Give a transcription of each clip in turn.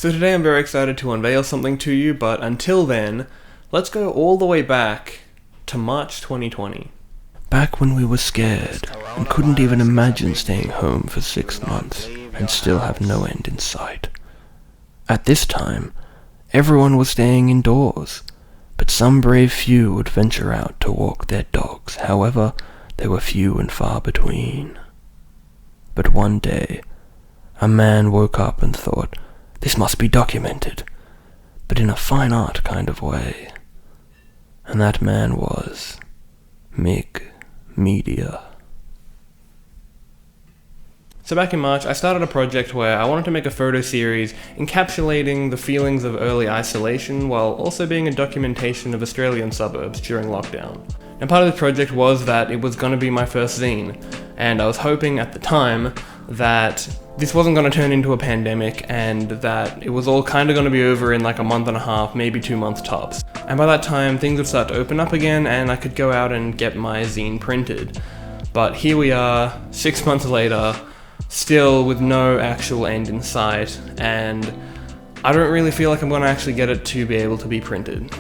So today I'm very excited to unveil something to you, but until then, let's go all the way back to March 2020. Back when we were scared and couldn't even imagine staying home for 6 months and still have no end in sight. At this time, everyone was staying indoors, but some brave few would venture out to walk their dogs. However, they were few and far between. But one day, a man woke up and thought, "This must be documented," but in a fine art kind of way. And that man was Mig Media. So back in March, I started a project where I wanted to make a photo series encapsulating the feelings of early isolation while also being a documentation of Australian suburbs during lockdown. And part of the project was that it was going to be my first zine, and I was hoping at the time that this wasn't going to turn into a pandemic and that it was all kind of going to be over in like a month and a half, maybe 2 months tops. And by that time, things would start to open up again and I could go out and get my zine printed. But here we are, 6 months later, still with no actual end in sight, and I don't really feel like I'm going to actually get it to be able to be printed.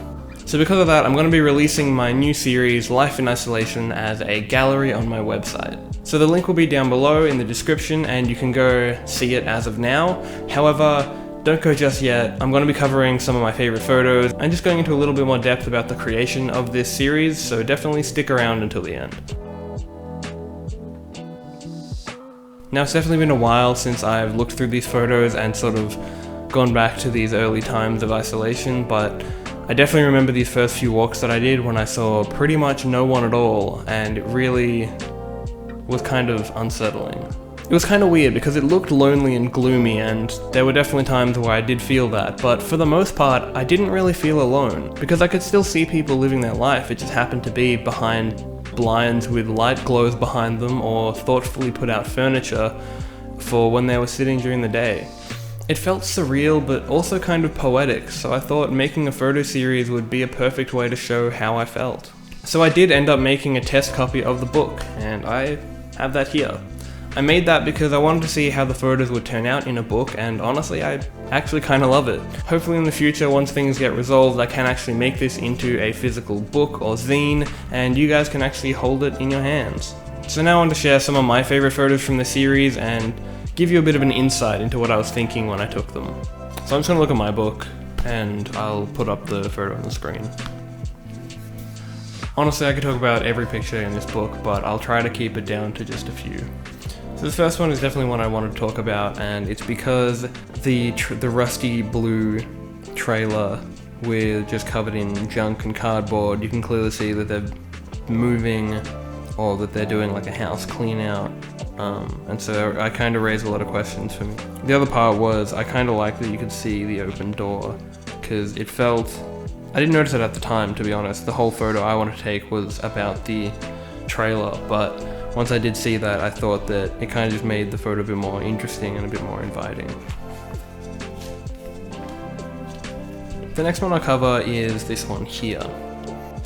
So because of that, I'm going to be releasing my new series, Life in Isolation, as a gallery on my website. So the link will be down below in the description and you can go see it as of now. However, don't go just yet. I'm going to be covering some of my favorite photos and just going into a little bit more depth about the creation of this series, so definitely stick around until the end. Now, it's definitely been a while since I've looked through these photos and sort of gone back to these early times of isolation, but I definitely remember these first few walks that I did when I saw pretty much no one at all, and it really was kind of unsettling. It was kind of weird because it looked lonely and gloomy, and there were definitely times where I did feel that, but for the most part, I didn't really feel alone, because I could still see people living their life. It just happened to be behind blinds with light glows behind them or thoughtfully put out furniture for when they were sitting during the day. It felt surreal but also kind of poetic, so I thought making a photo series would be a perfect way to show how I felt. So I did end up making a test copy of the book, and I have that here. I made that because I wanted to see how the photos would turn out in a book, and honestly I actually kind of love it. Hopefully in the future, once things get resolved, I can actually make this into a physical book or zine, and you guys can actually hold it in your hands. So now I want to share some of my favorite photos from the series and give you a bit of an insight into what I was thinking when I took them. So I'm just going to look at my book, and I'll put up the photo on the screen. Honestly, I could talk about every picture in this book, but I'll try to keep it down to just a few. So the first one is definitely one I want to talk about, and it's because the rusty blue trailer with just covered in junk and cardboard, you can clearly see that they're moving or that they're doing like a house clean out. And so I kind of raised a lot of questions for me. The other part was I kind of like that you could see the open door, because it felt, I didn't notice it at the time, to be honest. The whole photo I wanted to take was about the trailer, but once I did see that, I thought that it kind of just made the photo a bit more interesting and a bit more inviting. The next one I'll cover is this one here.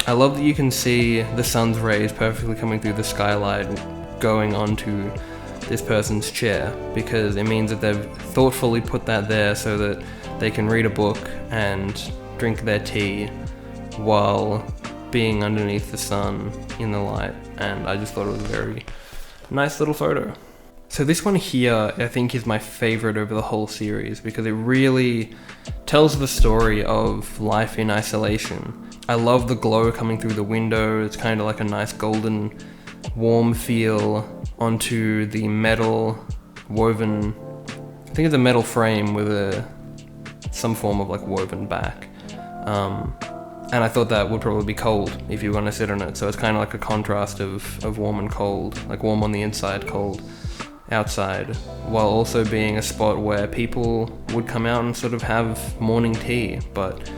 I love that you can see the sun's rays perfectly coming through the skylight going onto this person's chair, because it means that they've thoughtfully put that there so that they can read a book and drink their tea while being underneath the sun in the light, and I just thought it was a very nice little photo. So this one here I think is my favorite over the whole series because it really tells the story of life in isolation. I love the glow coming through the window. It's kind of like a nice golden warm feel onto the metal woven, I think it's a metal frame with some form of like woven back. And I thought that would probably be cold if you were going to sit on it. So it's kind of like a contrast of warm and cold, like warm on the inside, cold outside, while also being a spot where people would come out and sort of have morning tea. But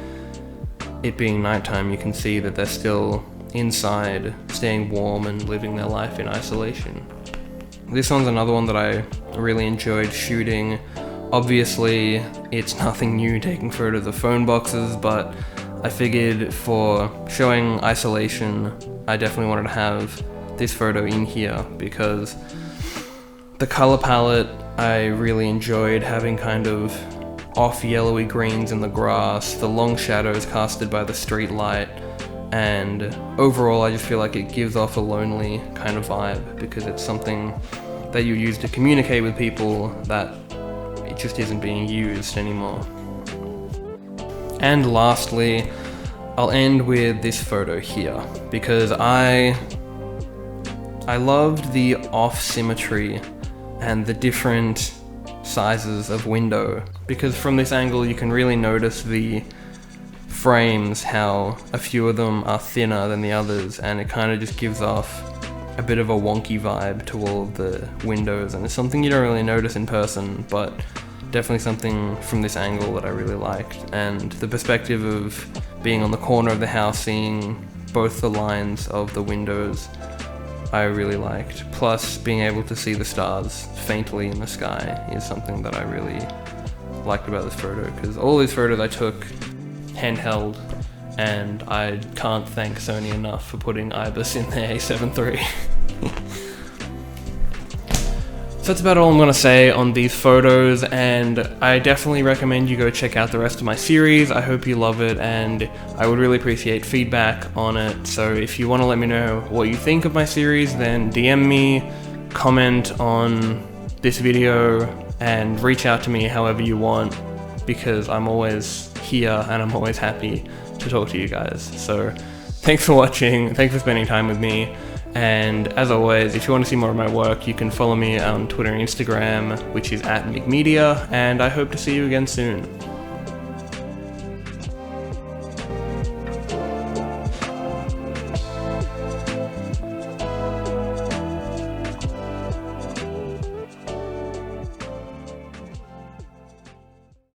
it being nighttime, you can see that they're still inside, staying warm and living their life in isolation. This one's another one that I really enjoyed shooting. Obviously, it's nothing new taking photos of phone boxes, but I figured for showing isolation, I definitely wanted to have this photo in here because the color palette I really enjoyed having kind of off yellowy greens in the grass, the long shadows casted by the street light, and overall I just feel like it gives off a lonely kind of vibe because it's something that you use to communicate with people that it just isn't being used anymore. And lastly, I'll end with this photo here because I loved the off-symmetry and the different sizes of window, because from this angle you can really notice the frames, how a few of them are thinner than the others, and it kind of just gives off a bit of a wonky vibe to all of the windows, and it's something you don't really notice in person, but definitely something from this angle that I really liked. And the perspective of being on the corner of the house, seeing both the lines of the windows, I really liked. Plus, being able to see the stars faintly in the sky is something that I really liked about this photo, because all these photos I took handheld, and I can't thank Sony enough for putting IBIS in their A7 III. So that's about all I'm going to say on these photos, and I definitely recommend you go check out the rest of my series. I hope you love it, and I would really appreciate feedback on it. So if you want to let me know what you think of my series, then DM me, comment on this video, and reach out to me however you want, because I'm always here and I'm always happy to talk to you guys. So thanks for watching, thanks for spending time with me. And as always, if you want to see more of my work, you can follow me on Twitter and Instagram, which is @MigMedia, and I hope to see you again soon.